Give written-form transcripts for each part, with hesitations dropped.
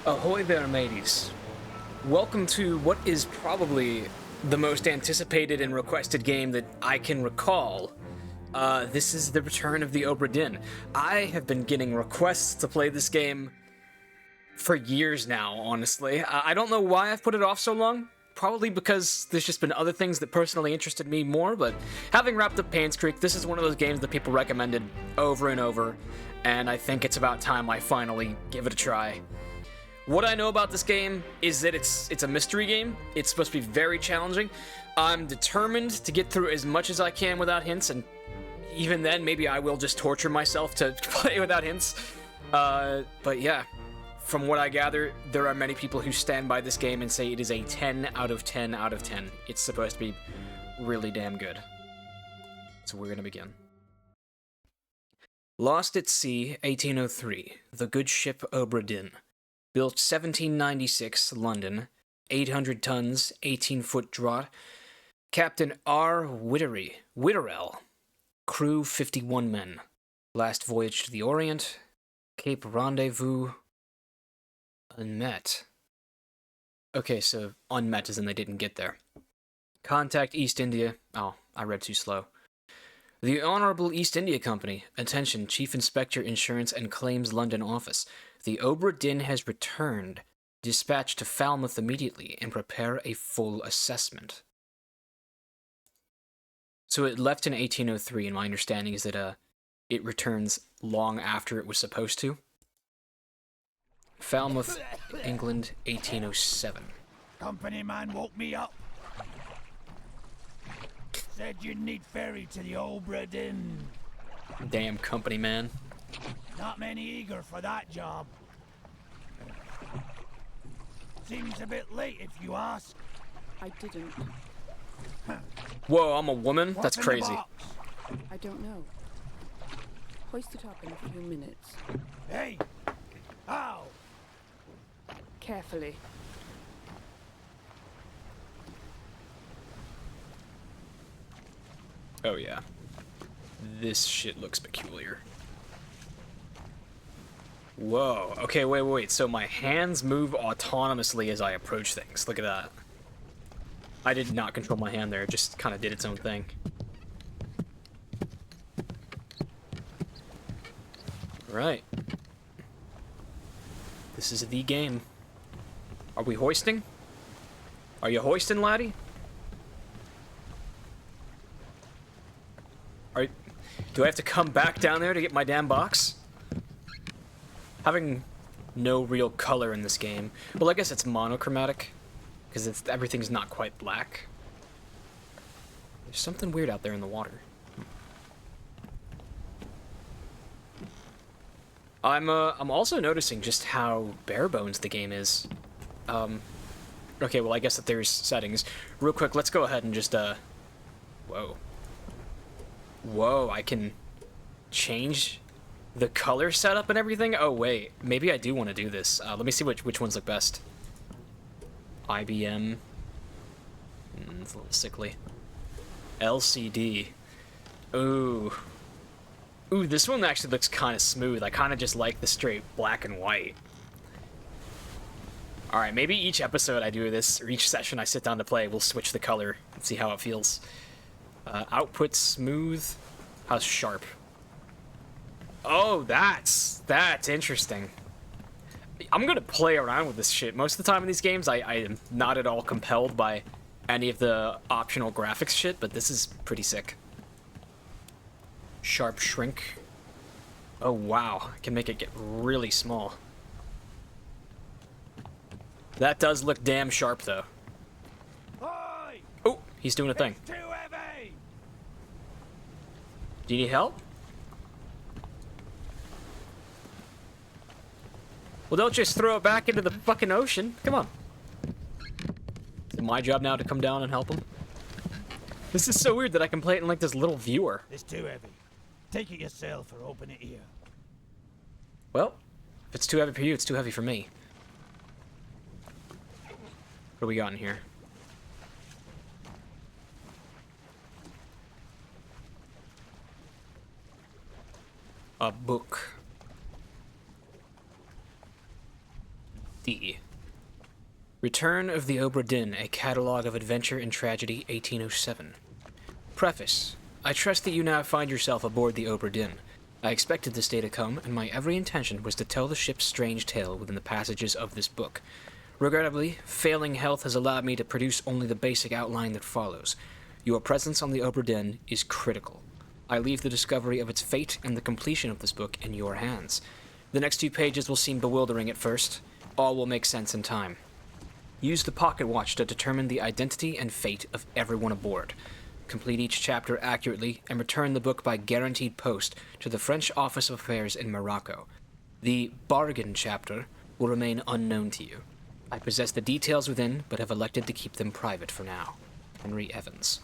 Ahoy there, mateys. Welcome to what is probably the most anticipated and requested game that I can recall. This is the return of the OBRA DINN. I have been getting requests to play this game for years now, honestly. I don't know why I've put it off so long. Probably because there's just been other things that personally interested me more, but having wrapped up Payne's Creek, this is one of those games that people recommended over and over, and I think it's about time I finally give it a try. What I know about this game is that it's a mystery game. It's supposed to be very challenging. I'm determined to get through as much as I can without hints, and even then, maybe I will just torture myself to play without hints. But yeah, from what I gather, there are many people who stand by this game and say it is a 10 out of 10 out of 10. It's supposed to be really damn good. So we're gonna begin. Lost at Sea, 1803. The good ship OBRA DINN. Built 1796, London. 800 tons, 18-foot draught. Captain R. Witterell. Crew 51 men. Last voyage to the Orient. Cape Rendezvous. Unmet. Okay, so unmet as in they didn't get there. Contact East India. Oh, I read too slow. The Honorable East India Company. Attention, Chief Inspector Insurance and Claims London Office. The OBRA DINN has returned. Dispatch to Falmouth immediately and prepare a full assessment. So it left in 1803, and my understanding is that it returns long after it was supposed to. Falmouth, England, 1807. Company man woke me up. Said you'd need ferry to the OBRA DINN. Damn company man. Not many eager for that job. Seems a bit late if you ask. I didn't. Whoa, I'm a woman? That's What's in the crazy. box? I don't know. Hoist it up in a few minutes. Hey! How? Carefully. Oh yeah. This shit looks peculiar. Whoa. Okay, wait. So my hands move autonomously as I approach things. Look at that. I did not control my hand there. It just kind of did its own thing. Right. This is the game. Are we hoisting? Are you hoisting, laddie? Do I have to come back down there to get my damn box? Having no real color in this game. Well, I guess it's monochromatic, because everything's not quite black. There's something weird out there in the water. I'm also noticing just how bare bones the game is. Okay, well, I guess that there's settings. Real quick, let's go ahead and just, whoa. Whoa, I can change the color setup and everything? Oh, wait. Maybe I do want to do this. Let me see which ones look best. IBM. It's a little sickly. LCD. Ooh. Ooh, this one actually looks kind of smooth. I kind of just like the straight black and white. Alright, maybe each episode I do this, or each session I sit down to play, we'll switch the color and see how it feels. Output smooth. How's sharp? Oh, that's interesting. I'm gonna play around with this shit. Most of the time in these games, I am not at all compelled by any of the optional graphics shit, but this is pretty sick. Sharp shrink. Oh, wow. I can make it get really small. That does look damn sharp, though. Oi! Oh, he's doing a thing. It's too heavy! Do you need help? Well, don't just throw it back into the fucking ocean. Come on. Is it my job now to come down and help him? This is so weird that I can play it in like this little viewer. It's too heavy. Take it yourself or open it here. Well, if it's too heavy for you, it's too heavy for me. What do we got in here? A book. D. Return of the OBRA DINN, a catalogue of adventure and tragedy, 1807. Preface. I trust that you now find yourself aboard the OBRA DINN. I expected this day to come, and my every intention was to tell the ship's strange tale within the passages of this book. Regrettably, failing health has allowed me to produce only the basic outline that follows. Your presence on the OBRA DINN is critical. I leave the discovery of its fate and the completion of this book in your hands. The next 2 pages will seem bewildering at first. All will make sense in time. Use the pocket watch to determine the identity and fate of everyone aboard. Complete each chapter accurately and return the book by guaranteed post to the French Office of Affairs in Morocco. The bargain chapter will remain unknown to you. I possess the details within, but have elected to keep them private for now. Henry Evans.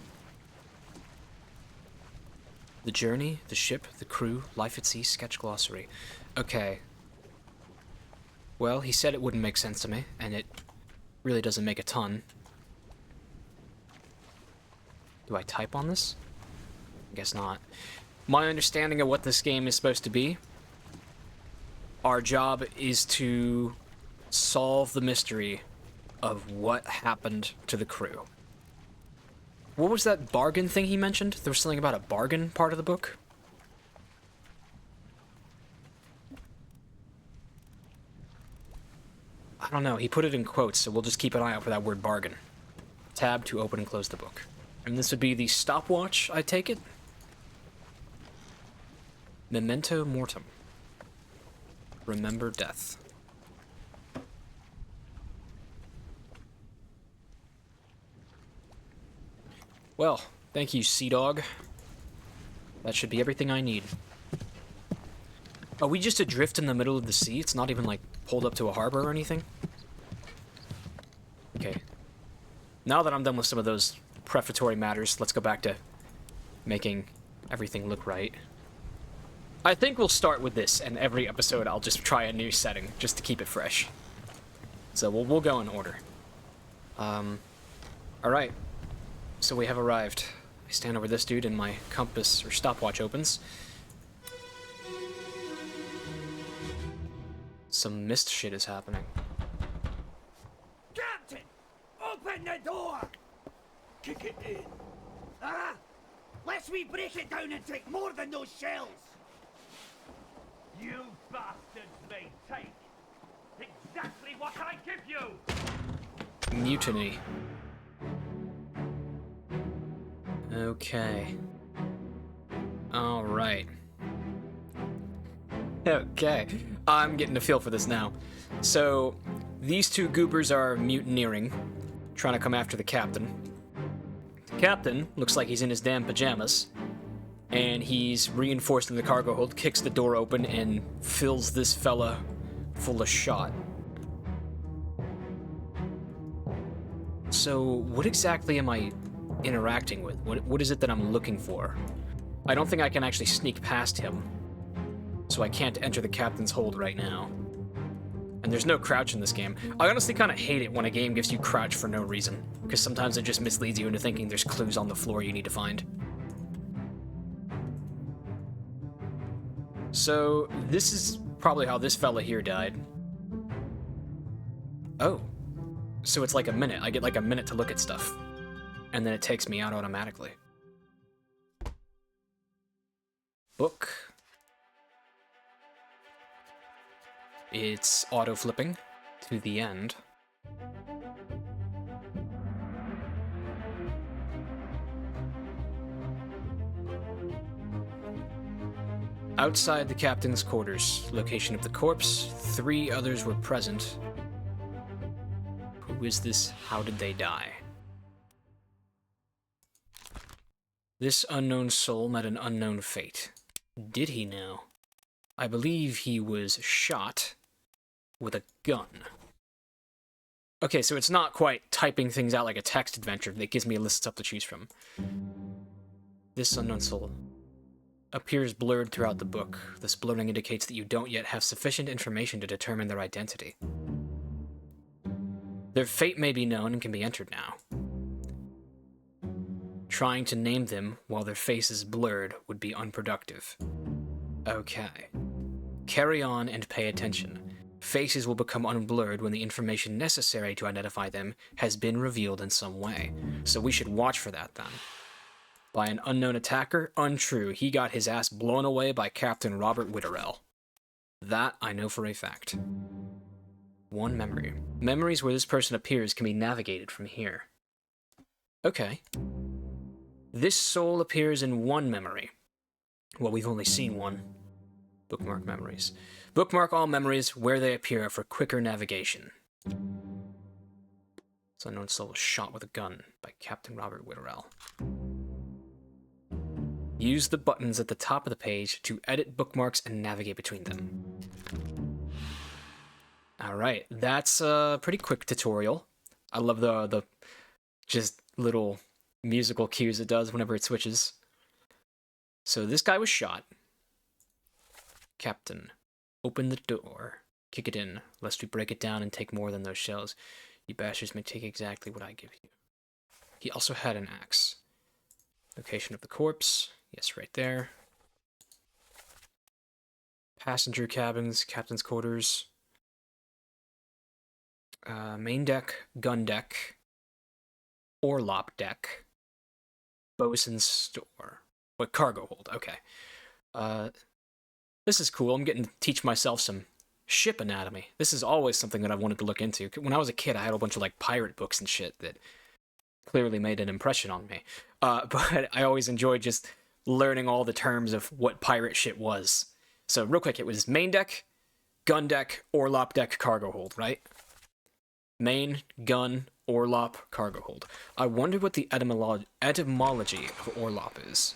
The journey, the ship, the crew, life at sea, sketch glossary. Okay. Well, he said it wouldn't make sense to me, and it really doesn't make a ton. Do I type on this? I guess not. My understanding of what this game is supposed to be, our job is to solve the mystery of what happened to the crew. What was that bargain thing he mentioned? There was something about a bargain part of the book? I don't know. He put it in quotes, so we'll just keep an eye out for that word bargain. Tab to open and close the book. And this would be the stopwatch, I take it? Memento mortem. Remember death. Well, thank you, Seadog. That should be everything I need. Are we just adrift in the middle of the sea? It's not even, like, pulled up to a harbor or anything? Okay. Now that I'm done with some of those prefatory matters, let's go back to making everything look right. I think we'll start with this, and every episode I'll just try a new setting, just to keep it fresh. So we'll go in order. Alright. So we have arrived. I stand over this dude and my compass or stopwatch opens. Some mist shit is happening. Captain! Open the door! Kick it in. Ah! Lest we break it down and take more than those shells! You bastards may take exactly what I give you! Mutiny. Okay. Alright. Okay. I'm getting a feel for this now. So, these 2 goobers are mutineering, trying to come after the captain. The captain looks like he's in his damn pajamas, and he's reinforcing the cargo hold, kicks the door open, and fills this fella full of shot. So, what exactly am I interacting with? What is it that I'm looking for? I don't think I can actually sneak past him, so I can't enter the captain's hold right now. And there's no crouch in this game. I honestly kind of hate it when a game gives you crouch for no reason, because sometimes it just misleads you into thinking there's clues on the floor you need to find. So, this is probably how this fella here died. Oh. So it's like a minute. I get like a minute to look at stuff. And then it takes me out automatically. Book. It's auto-flipping to the end. Outside the captain's quarters, location of the corpse, 3 others were present. Who is this? How did they die? This unknown soul met an unknown fate. Did he now? I believe he was shot with a gun. Okay, so it's not quite typing things out like a text adventure that gives me a list of stuff to choose from. This unknown soul appears blurred throughout the book. This blurring indicates that you don't yet have sufficient information to determine their identity. Their fate may be known and can be entered now. Trying to name them while their face is blurred would be unproductive. Okay. Carry on and pay attention. Faces will become unblurred when the information necessary to identify them has been revealed in some way. So we should watch for that then. By an unknown attacker? Untrue. He got his ass blown away by Captain Robert Witterell. That I know for a fact. One memory. Memories where this person appears can be navigated from here. Okay. This soul appears in one memory. Well, we've only seen one. Bookmark memories. Bookmark all memories where they appear for quicker navigation. This unknown soul was shot with a gun by Captain Robert Witterell. Use the buttons at the top of the page to edit bookmarks and navigate between them. Alright, that's a pretty quick tutorial. I love the just little musical cues it does whenever it switches. So this guy was shot. Captain, open the door. Kick it in, lest we break it down and take more than those shells. You bastards may take exactly what I give you. He also had an axe. Location of the corpse. Yes, right there. Passenger cabins, captain's quarters. Main deck, gun deck. Orlop deck. Bosun's store. What, cargo hold, okay. This is cool. I'm getting to teach myself some ship anatomy. This is always something that I've wanted to look into. When I was a kid, I had a bunch of, like, pirate books and shit that clearly made an impression on me. But I always enjoyed just learning all the terms of what pirate shit was. So, real quick, it was main deck, gun deck, orlop deck, cargo hold, right? Main, gun, orlop, cargo hold. I wonder what the etymology of orlop is.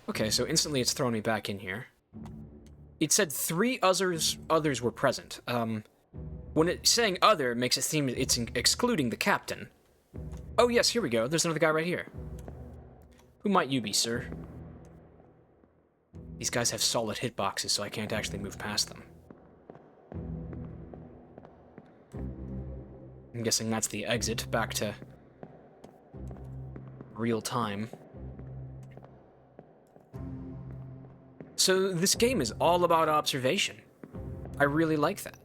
Okay, so instantly it's thrown me back in here. It said 3 others were present. When it's saying other, it makes it seem it's excluding the captain. Oh yes, here we go. There's another guy right here. Who might you be, sir? These guys have solid hitboxes, so I can't actually move past them. I'm guessing that's the exit back to real time. So this game is all about observation. I really like that.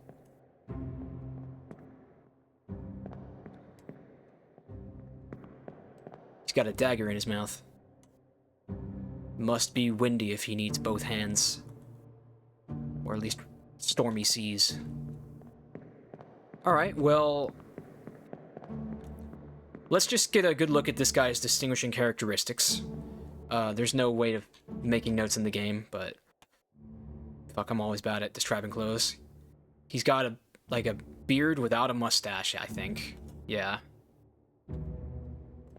He's got a dagger in his mouth. Must be windy if he needs both hands. Or at least stormy seas. Alright, well... let's just get a good look at this guy's distinguishing characteristics. There's no way of making notes in the game, but... fuck, I'm always bad at describing clothes. He's got a beard without a mustache, I think. Yeah.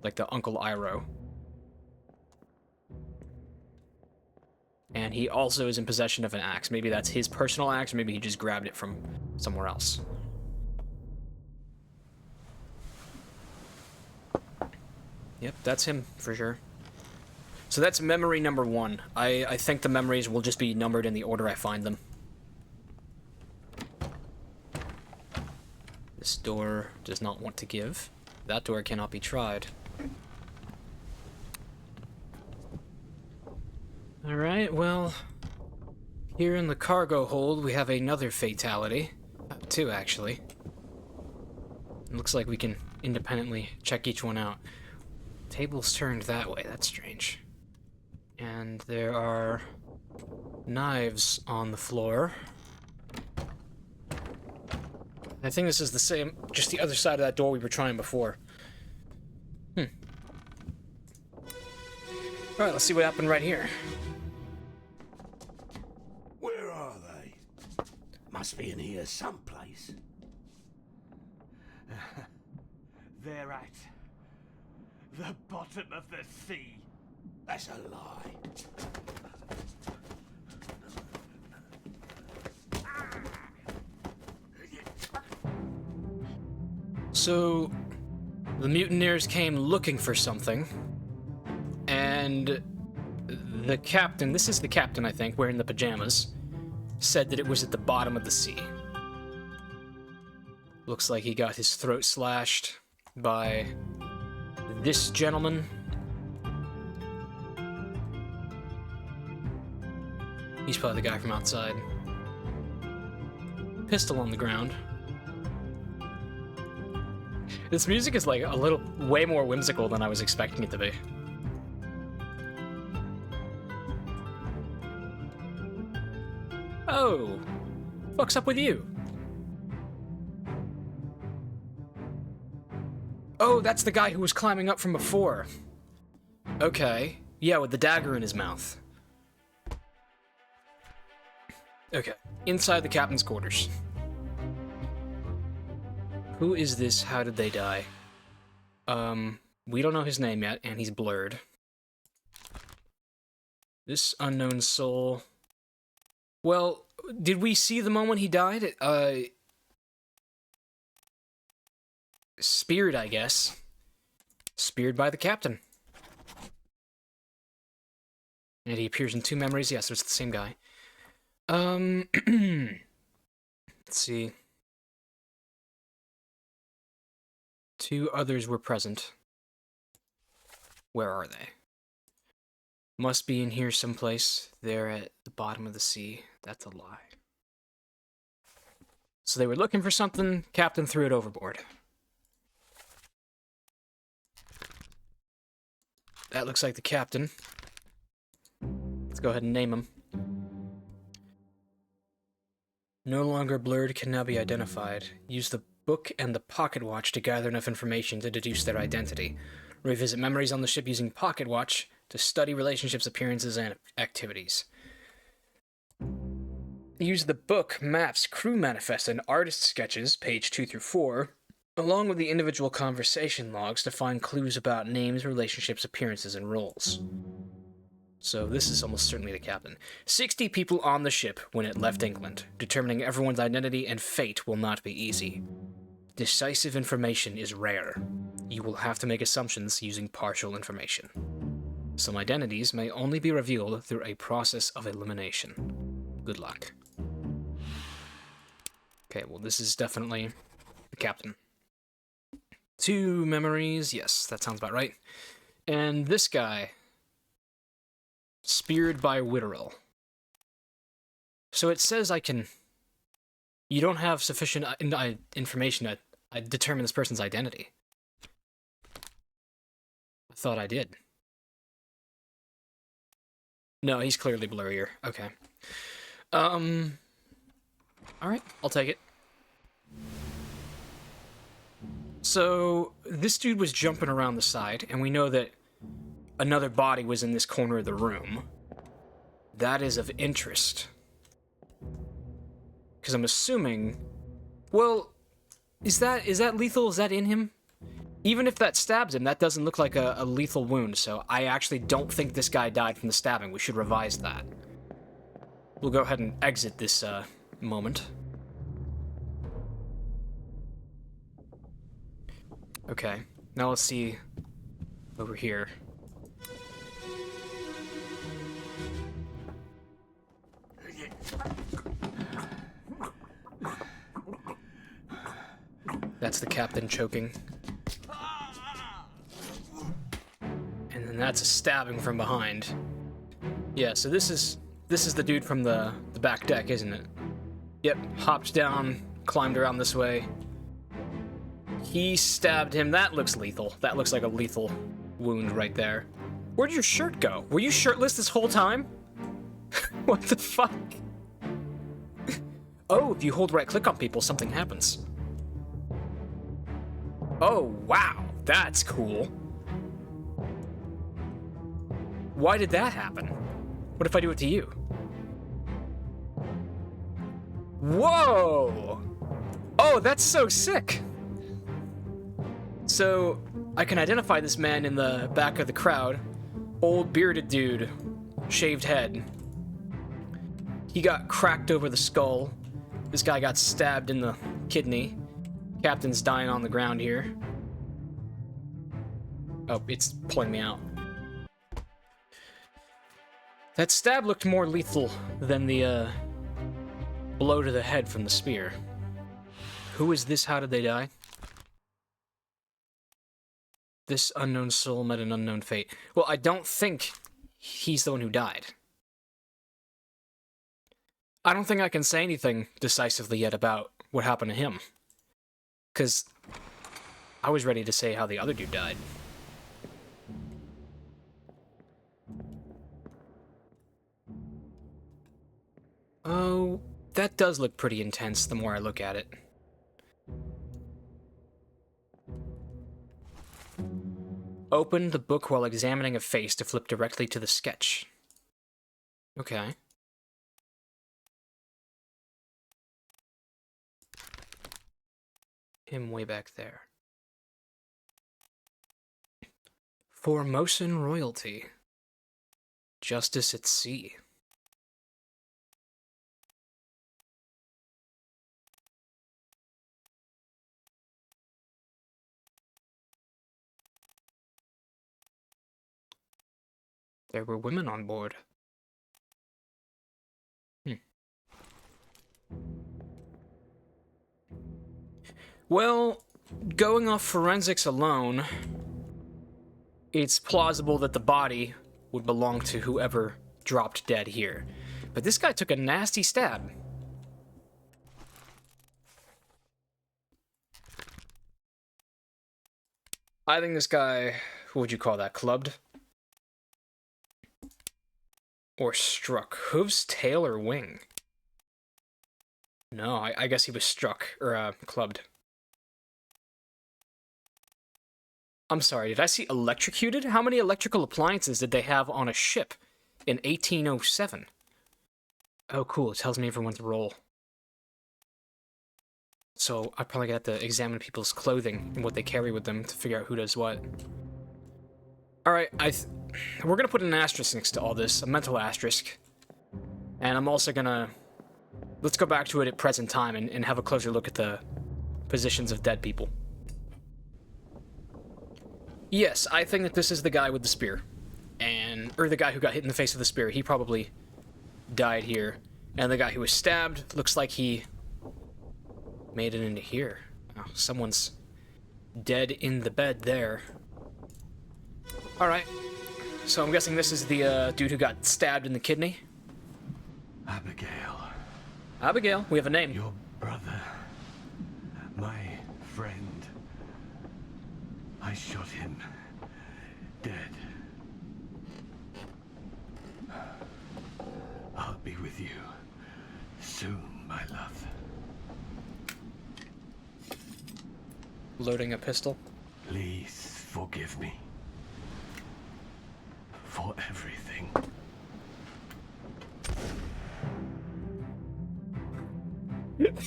Like the Uncle Iroh. And he also is in possession of an axe. Maybe that's his personal axe, or maybe he just grabbed it from somewhere else. Yep, that's him, for sure. So that's memory number 1. I think the memories will just be numbered in the order I find them. This door does not want to give. That door cannot be tried. Alright, well... here in the cargo hold we have another fatality. 2, actually. It looks like we can independently check each one out. Table's turned that way, that's strange. And there are knives on the floor. I think this is the same, just the other side of that door we were trying before. Alright, let's see what happened right here. Where are they? Must be in here someplace. They're at the bottom of the sea. That's a lie. So, the mutineers came looking for something, and the captain, this is the captain I think, wearing the pajamas, said that it was at the bottom of the sea. Looks like he got his throat slashed by this gentleman. He's probably the guy from outside. pistol on the ground. This music is like a little way more whimsical than I was expecting it to be. Oh, fuck's up with you? Oh, that's the guy who was climbing up from before. Okay, yeah, with the dagger in his mouth. Okay, inside the captain's quarters. Who is this? How did they die? We don't know his name yet, and he's blurred. This unknown soul... Well, did we see the moment he died? Speared, I guess. Speared by the captain. And he appears in 2 memories. Yes, it's the same guy. Let's see. 2 others were present. Where are they? Must be in here someplace. They're at the bottom of the sea. That's a lie. So they were looking for something. Captain threw it overboard. That looks like the captain. Let's go ahead and name him. No longer blurred, can now be identified. Use the book and the pocket watch to gather enough information to deduce their identity. Revisit memories on the ship using pocket watch to study relationships, appearances, and activities. Use the book, maps, crew manifest, and artist sketches, page 2 through 4, along with the individual conversation logs to find clues about names, relationships, appearances, and roles. So this is almost certainly the captain. 60 people on the ship when it left England. Determining everyone's identity and fate will not be easy. Decisive information is rare. You will have to make assumptions using partial information. Some identities may only be revealed through a process of elimination. Good luck. Okay, well this is definitely the captain. 2 memories, yes, that sounds about right. And this guy... Speared by Witterell. So it says I can... You don't have sufficient information to determine this person's identity. I thought I did. No, he's clearly blurrier. Okay. Alright, I'll take it. So, this dude was jumping around the side, and we know that another body was in this corner of the room. That is of interest. Because I'm assuming... Well, is that lethal? Is that in him? Even if that stabs him, that doesn't look like a lethal wound, so I actually don't think this guy died from the stabbing. We should revise that. We'll go ahead and exit this moment. Okay, now let's see over here. That's the captain choking. And then that's a stabbing from behind. Yeah, so this is the dude from the back deck, isn't it? Yep, hopped down, climbed around this way. He stabbed him. That looks lethal. That looks like a lethal wound right there. Where'd your shirt go? Were you shirtless this whole time? What the fuck? Oh, if you hold right click on people, something happens. Oh, wow. That's cool. Why did that happen? What if I do it to you? Whoa! Oh, that's so sick! So, I can identify this man in the back of the crowd. Old bearded dude. Shaved head. He got cracked over the skull. This guy got stabbed in the kidney. Captain's dying on the ground here. Oh, it's pulling me out. That stab looked more lethal than the, blow to the head from the spear. Who is this? How did they die? This unknown soul met an unknown fate. Well, I don't think he's the one who died. I don't think I can say anything decisively yet about what happened to him. Because I was ready to say how the other dude died. Oh, that does look pretty intense the more I look at it. Open the book while examining a face to flip directly to the sketch. Okay. Him way back there. Formosan royalty. Justice at sea. There were women on board. Well, going off forensics alone, it's plausible that the body would belong to whoever dropped dead here. But this guy took a nasty stab. I think this guy, what would you call that, clubbed? Or struck. Hooves, tail, or wing? No, I guess he was struck, or clubbed. I'm sorry, did I see electrocuted? How many electrical appliances did they have on a ship in 1807? Oh, cool, it tells me everyone's role. So I probably have to examine people's clothing and what they carry with them to figure out who does what. Alright, we're gonna put an asterisk next to all this, a mental asterisk. And I'm also gonna... Let's go back to it at present time and have a closer look at the positions of dead people. Yes, I think that this is the guy with the spear. Or the guy who got hit in the face with the spear. He probably died here. And the guy who was stabbed looks like he made it into here. Oh, someone's dead in the bed there. Alright. So I'm guessing this is the dude who got stabbed in the kidney? Abigail. Abigail, we have a name. Your brother. My friend. I shot him. Dead. I'll be with you. Soon, my love. Loading a pistol. Please forgive me. For everything.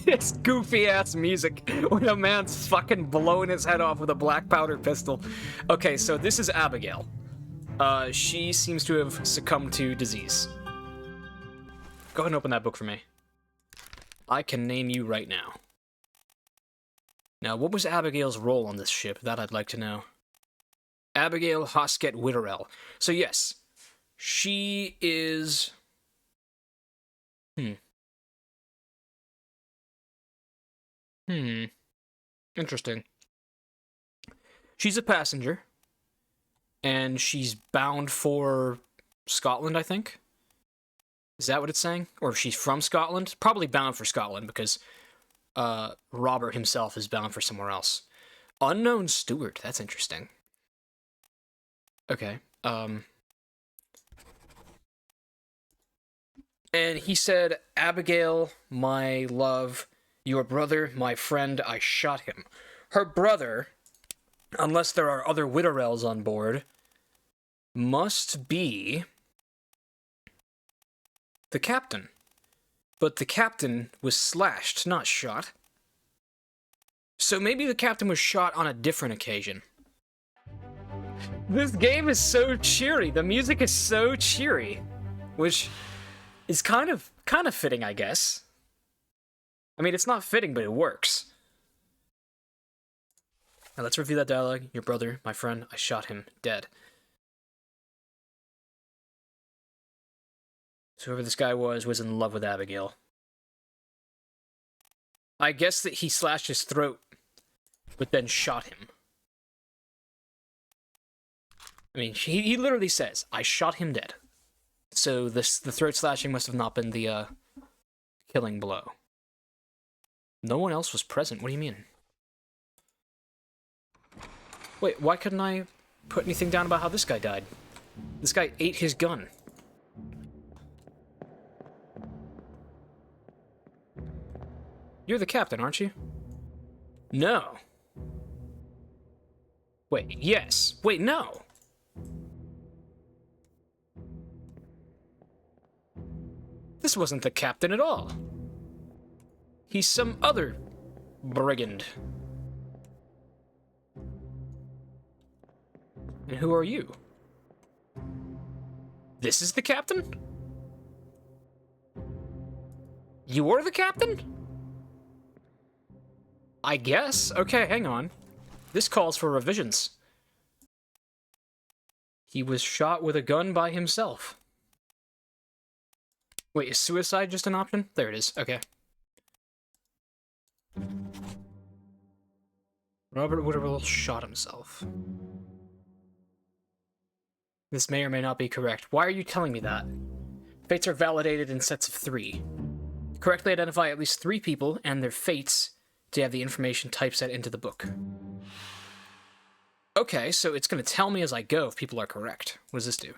This goofy-ass music when a man's fucking blowing his head off with a black powder pistol. Okay, so this is Abigail. She seems to have succumbed to disease. Go ahead and open that book for me. I can name you right now. Now, what was Abigail's role on this ship? That I'd like to know. Abigail Hosket Witterell. So yes, she is... Interesting. She's a passenger. And she's bound for Scotland, I think. Is that what it's saying? Or if she's from Scotland? Probably bound for Scotland, because Robert himself is bound for somewhere else. Unknown steward. That's interesting. Okay. And he said, Abigail, my love, your brother, my friend, I shot him. Her brother, unless there are other Witterells on board, must be the captain. But the captain was slashed, not shot. So maybe the captain was shot on a different occasion. This game is so cheery. The music is so cheery, which is kind of fitting, I guess. I mean, it's not fitting, but it works. Now let's review that dialogue. Your brother, my friend, I shot him dead. So whoever this guy was in love with Abigail. I guess that he slashed his throat, but then shot him. I mean, he literally says, I shot him dead. So the throat slashing must have not been the Killing blow. No one else was present. What do you mean? Wait, why couldn't I put anything down about how this guy died? This guy ate his gun. You're the captain, aren't you? No. Wait, yes. Wait, no. This wasn't the captain at all. He's some other brigand. And who are you? This is the captain? You are the captain? I guess. Okay, hang on. This calls for revisions. He was shot with a gun by himself. Wait, is suicide just an option? There it is. Okay. Robert Woodwell shot himself. This may or may not be correct. Why are you telling me that? Fates are validated in sets of 3. Correctly identify at least 3 people and their fates to have the information typeset into the book. Okay, so it's going to tell me as I go if people are correct. What does this do?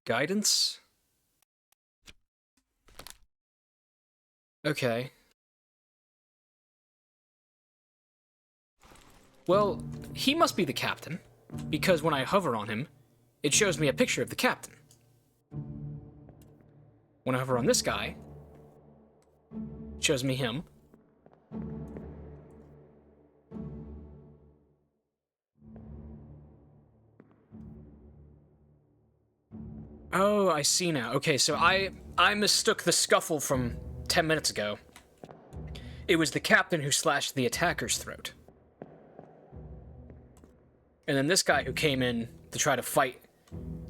Guidance? Okay. Well, he must be the captain, because when I hover on him, it shows me a picture of the captain. When I hover on this guy, it shows me him. Oh, I see now. Okay, so I mistook the scuffle from 10 minutes ago. It was the captain who slashed the attacker's throat. And then this guy who came in to try to fight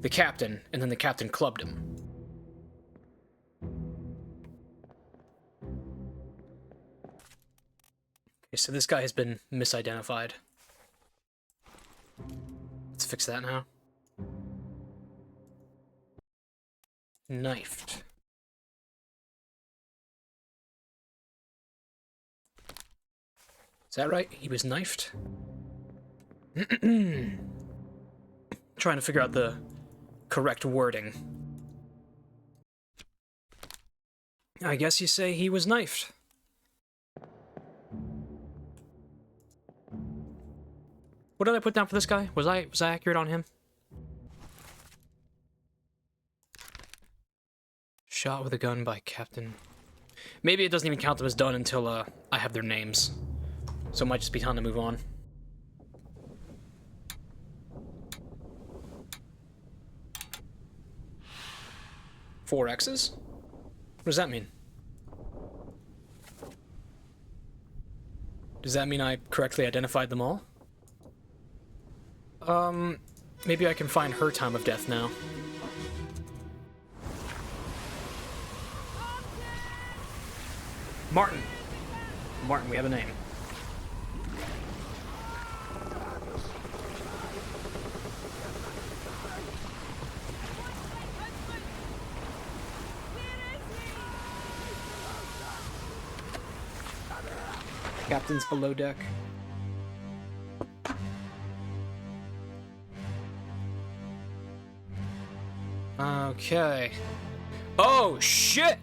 the captain, and then the captain clubbed him. Okay, so this guy has been misidentified. Let's fix that now. Knifed. Is that right? He was knifed? Trying to figure out the correct wording. I guess you say he was knifed. What did I put down for this guy? Was I accurate on him? Shot with a gun by Captain. Maybe it doesn't even count them as done until I have their names. So it might just be time to move on. 4 X's? What does that mean? Does that mean I correctly identified them all? Maybe I can find her time of death now. Martin! Martin, we have a name. Captain's below deck. Okay. Oh, shit!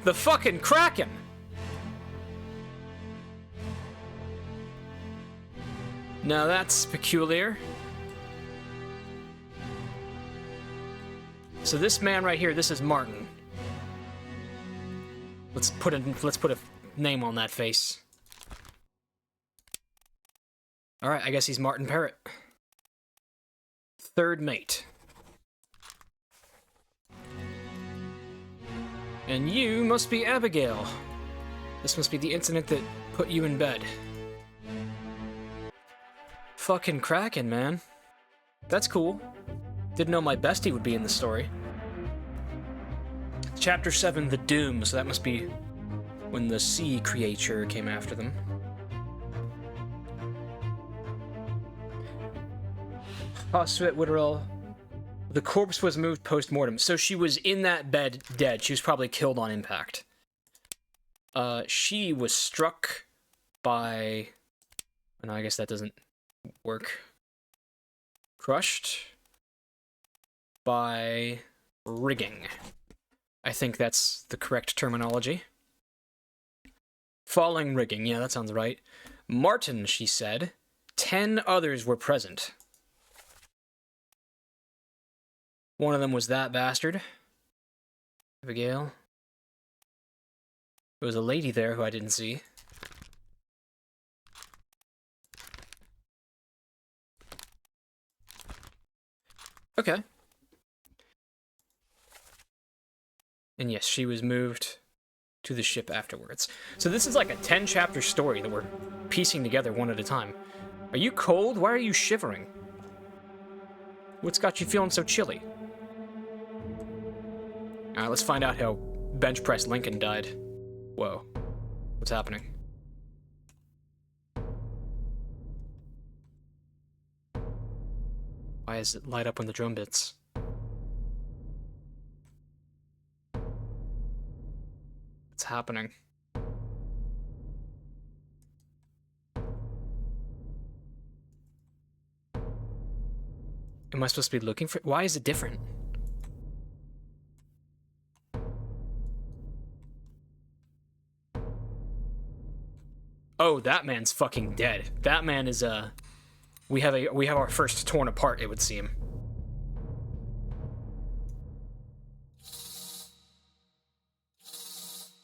The fucking Kraken! Now that's peculiar. So this man right here, this is Martin. Let's put a name on that face. Alright, I guess he's Martin Parrott. Third mate. And you must be Abigail. This must be the incident that put you in bed. Fucking Kraken, man. That's cool. Didn't know my bestie would be in the story. Chapter 7, The Doom, so that must be when the sea creature came after them. Hoswit Witterell The corpse was moved post-mortem. So she was in that bed dead. She was probably killed on impact. She was struck by... No, I guess that doesn't work. Crushed by rigging. I think that's the correct terminology. Falling rigging. Yeah, that sounds right. Martin, she said. 10 others were present. One of them was that bastard. Abigail. There was a lady there who I didn't see. Okay. And yes, she was moved to the ship afterwards. So this is like a 10-chapter story that we're piecing together one at a time. Are you cold? Why are you shivering? What's got you feeling so chilly? Alright, let's find out how bench press Lincoln died. Whoa. What's happening? Why does it light up when the drum bits? What's happening? Am I supposed to be looking for... Why is it different? Oh, that man's fucking dead. That man is, we have our first torn apart, it would seem.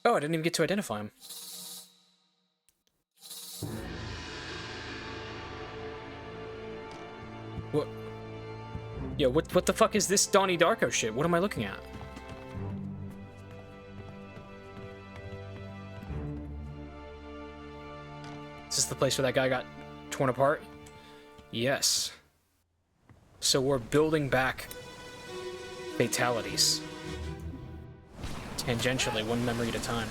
Oh, I didn't even get to identify him. What? Yo, what the fuck is this Donnie Darko shit? What am I looking at? Is this the place where that guy got torn apart? Yes. So we're building back fatalities. Tangentially, one memory at a time.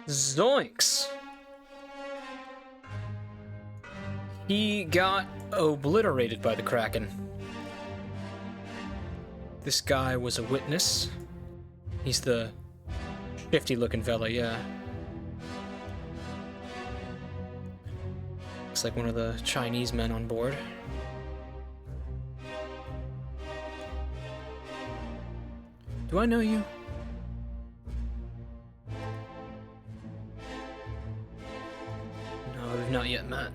Zoinks! He got obliterated by the Kraken. This guy was a witness. He's the shifty-looking fella, yeah. Looks like one of the Chinese men on board. Do I know you? No, we've not yet met.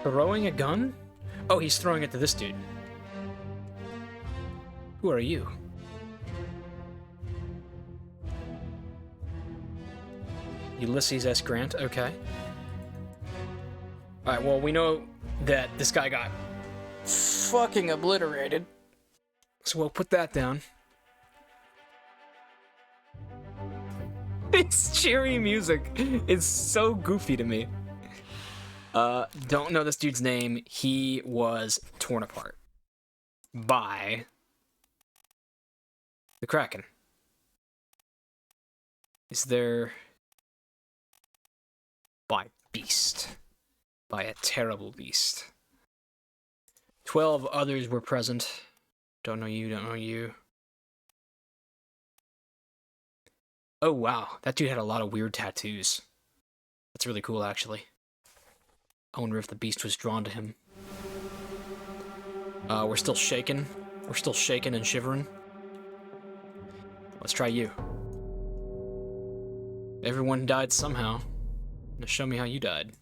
Throwing a gun? Oh, he's throwing it to this dude. Who are you? Ulysses S. Grant, okay. Alright, well, we know that this guy got fucking obliterated. So we'll put that down. This cheery music is so goofy to me. Don't know this dude's name. He was torn apart by the Kraken. Is there... by beast. By a terrible beast. 12 others were present. Don't know you, don't know you. Oh wow, that dude had a lot of weird tattoos. That's really cool, actually. I wonder if the beast was drawn to him. We're still shaking. We're still shaking and shivering. Let's try you. Everyone died somehow. Now show me how you died.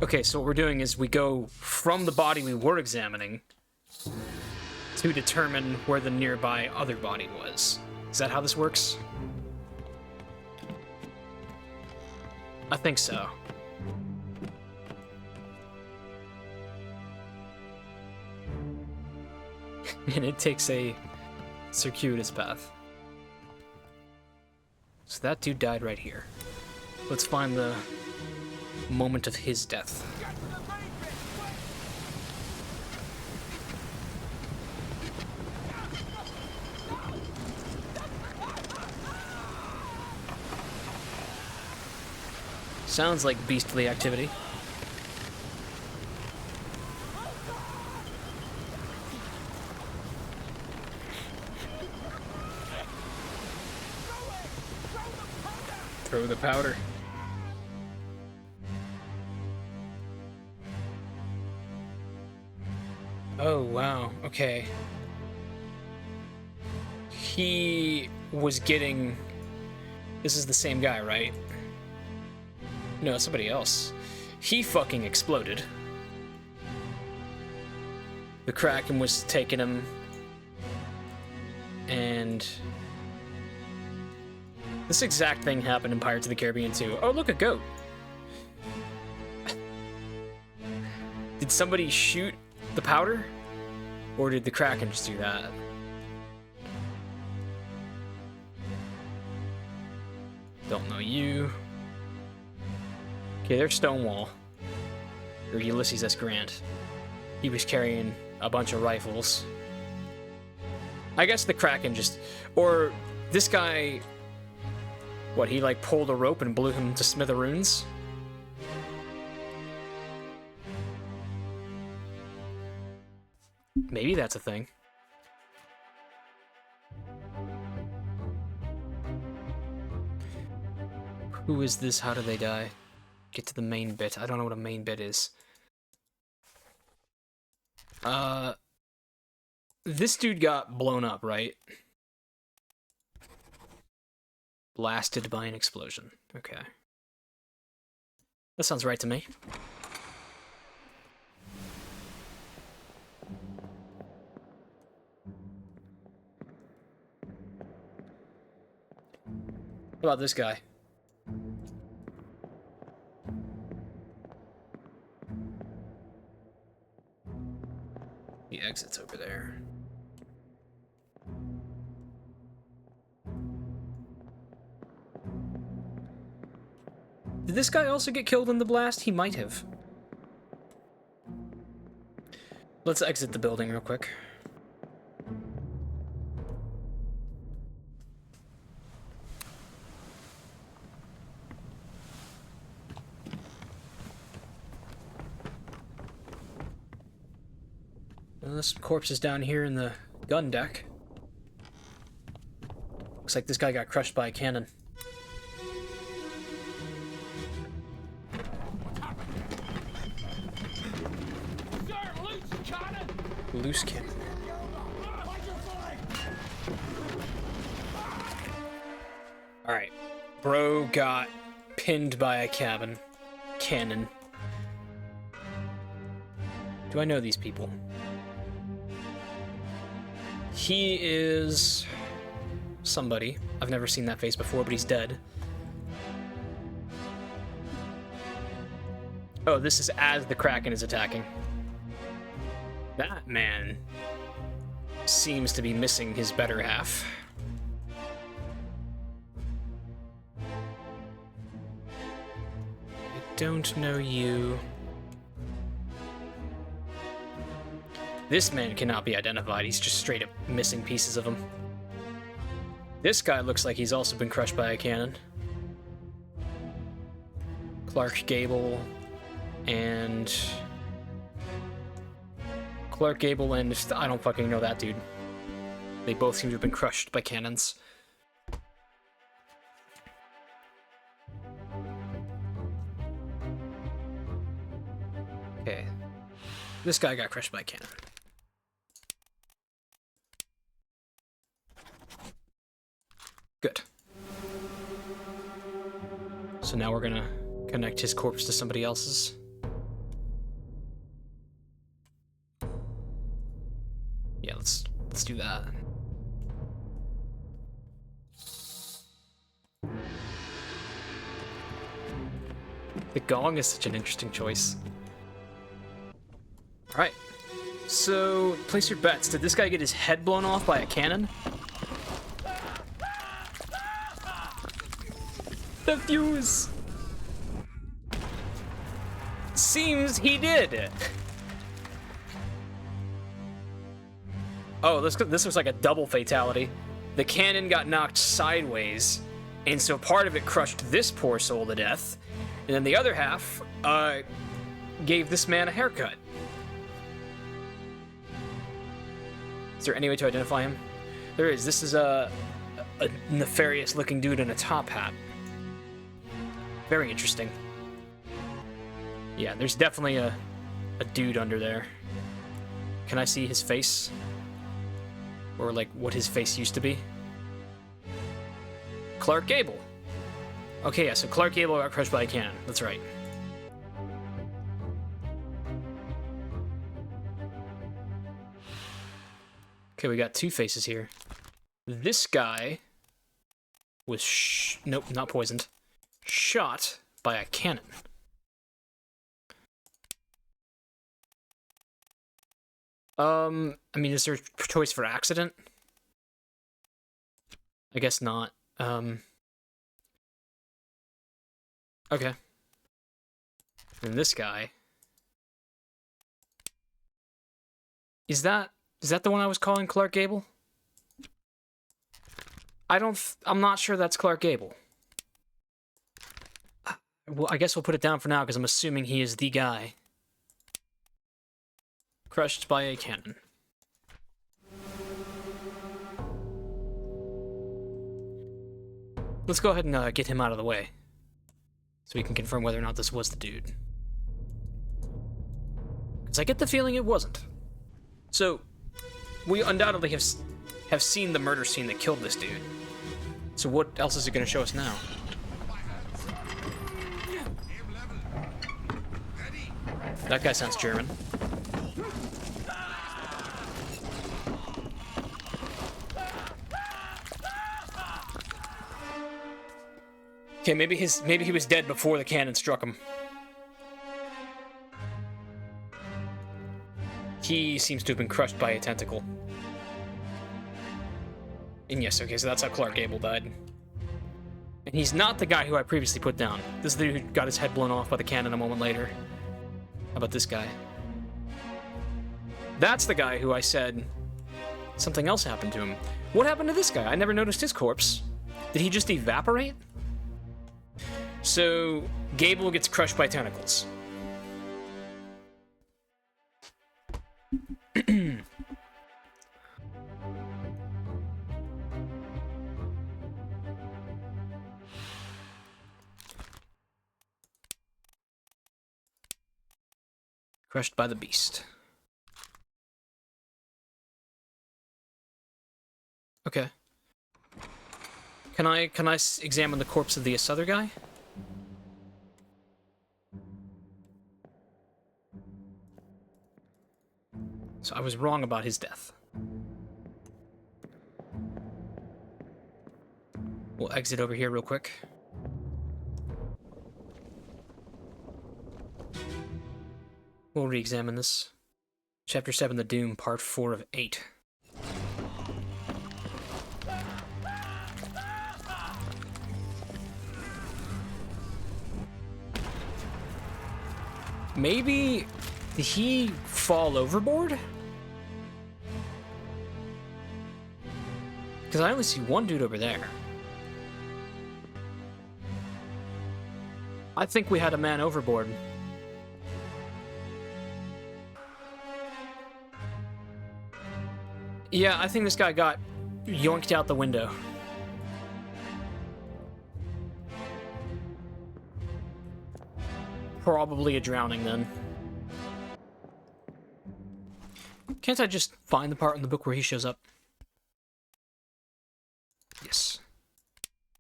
Okay, so what we're doing is we go from the body we were examining to determine where the nearby other body was. Is that how this works? I think so. And it takes a circuitous path. So that dude died right here. Let's find the moment of his death. Sounds like beastly activity. Throw the powder. Oh, wow. Okay. He was getting... This is the same guy, right? No, somebody else. He fucking exploded. The Kraken was taking him. And... this exact thing happened in Pirates of the Caribbean 2. Oh, look, a goat. Did somebody shoot the powder? Or did the Kraken just do that? Don't know you. Okay, there's Stonewall. Or Ulysses S. Grant. He was carrying a bunch of rifles. I guess the Kraken just... Or this guy... What, he like pulled a rope and blew him to smithereens? Maybe that's a thing. Who is this? How do they die? Get to the main bit. I don't know what a main bit is. This dude got blown up, right? Blasted by an explosion. Okay. That sounds right to me. How about this guy? The exit's over there. Did this guy also get killed in the blast? He might have. Let's exit the building real quick. There's some corpses down here in the gun deck. Looks like this guy got crushed by a cannon. Loose cannon. Alright. Bro got pinned by a cannon. Do I know these people? He is somebody. I've never seen that face before, but he's dead. Oh, this is as the Kraken is attacking. That man seems to be missing his better half. I don't know you. This man cannot be identified. He's just straight up missing pieces of him. This guy looks like he's also been crushed by a cannon. Clark Gable and I don't fucking know that dude. They both seem to have been crushed by cannons. Okay. This guy got crushed by a cannon. Good. So now we're gonna connect his corpse to somebody else's. Yeah, let's do that. The gong is such an interesting choice. Alright, So, place your bets. Did this guy get his head blown off by a cannon? The fuse! Seems he did. Oh, this was like a double fatality. The cannon got knocked sideways, and so part of it crushed this poor soul to death, and then the other half gave this man a haircut. Is there any way to identify him? There is. This is a nefarious-looking dude in a top hat. Very interesting. Yeah, there's definitely a dude under there. Can I see his face? Or, like, what his face used to be? Clark Gable. Okay, yeah, so Clark Gable got crushed by a cannon. That's right. Okay, we got two faces here. This guy was nope, not poisoned. Shot by a cannon. I mean, is there a choice for accident? I guess not. Okay. And this guy. Is that the one I was calling Clark Gable? I'm not sure that's Clark Gable. Well, I guess we'll put it down for now because I'm assuming he is the guy. Crushed by a cannon. Let's go ahead and get him out of the way, so we can confirm whether or not this was the dude. Because I get the feeling it wasn't. So, we undoubtedly have seen the murder scene that killed this dude. So what else is it going to show us now? That guy sounds German. Okay, maybe he was dead before the cannon struck him. He seems to have been crushed by a tentacle. And yes, okay, so that's how Clark Gable died. And he's not the guy who I previously put down. This is the dude who got his head blown off by the cannon a moment later. How about this guy? That's the guy who I said something else happened to him. What happened to this guy? I never noticed his corpse. Did he just evaporate? So, Gable gets crushed by tentacles. Crushed by the beast. Okay. Can I examine the corpse of this other guy? So I was wrong about his death. We'll exit over here real quick. We'll re-examine this. Chapter 7, The Doom, Part 4 of 8. Maybe... did he fall overboard? Because I only see one dude over there. I think we had a man overboard. Yeah, I think this guy got yoinked out the window. Probably a drowning, then. Can't I just find the part in the book where he shows up? Yes.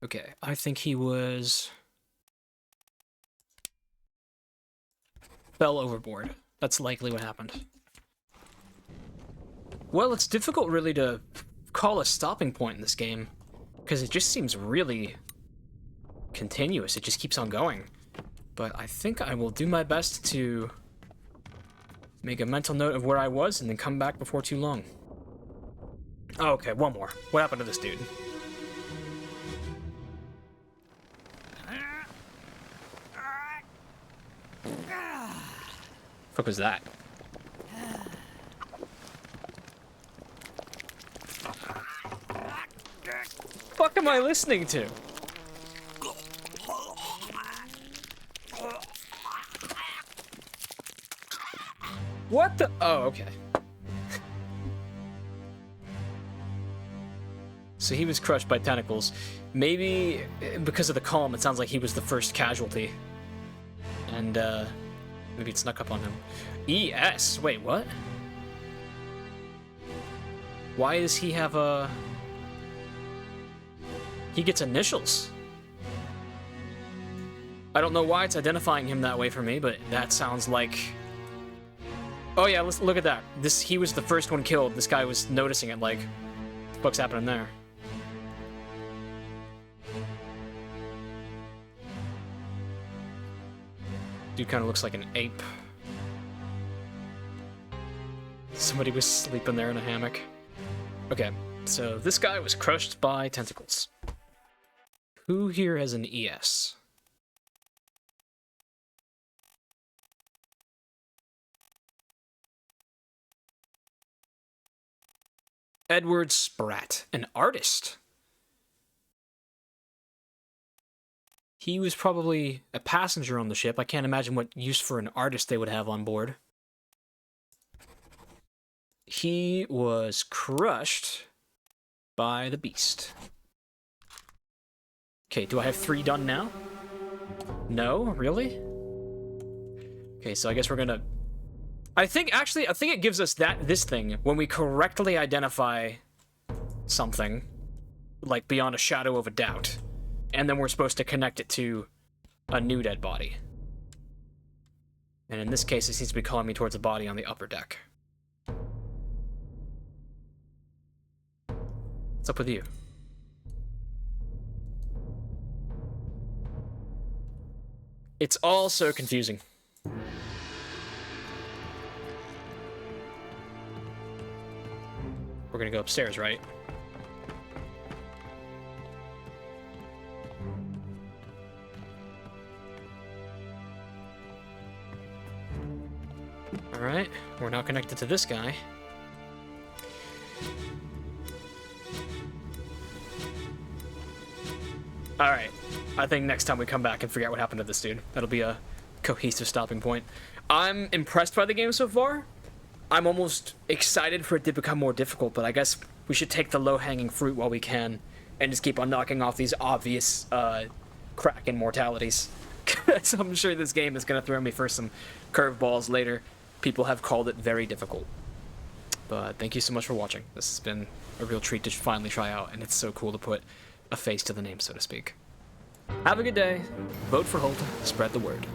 Okay, I think he was... fell overboard. That's likely what happened. Well, it's difficult really to call a stopping point in this game, because it just seems really continuous. It just keeps on going. But I think I will do my best to Make a mental note of where I was and then come back before too long. Oh, okay, one more. What happened to this dude? Fuck was that? Fuck am I listening to? What the? Oh, okay. So he was crushed by tentacles. Maybe because of the calm, it sounds like he was the first casualty. And, maybe it snuck up on him. ES? Wait, what? Why does he have a... He gets initials. I don't know why it's identifying him that way for me, but that sounds like... Oh yeah, let's look at that. He was the first one killed. This guy was noticing it, like, what the fuck's happening there? Dude kind of looks like an ape. Somebody was sleeping there in a hammock. Okay, so this guy was crushed by tentacles. Who here has an ES? Edward Spratt, an artist. He was probably a passenger on the ship. I can't imagine what use for an artist they would have on board. He was crushed by the beast. Okay, do I have 3 done now? No? Really? Okay, so I guess we're gonna... I think it gives us this thing when we correctly identify something, like beyond a shadow of a doubt, and then we're supposed to connect it to a new dead body. And in this case, it seems to be calling me towards a body on the upper deck. What's up with you? It's all so confusing. We're gonna go upstairs, right? Alright, we're now connected to this guy. Alright, I think next time we come back and figure out what happened to this dude. That'll be a cohesive stopping point. I'm impressed by the game so far. I'm almost excited for it to become more difficult, but I guess we should take the low-hanging fruit while we can and just keep on knocking off these obvious Kraken mortalities. So I'm sure this game is going to throw me for some curveballs later. People have called it very difficult. But thank you so much for watching. This has been a real treat to finally try out, and it's so cool to put a face to the name, so to speak. Have a good day. Vote for Holt. Spread the word.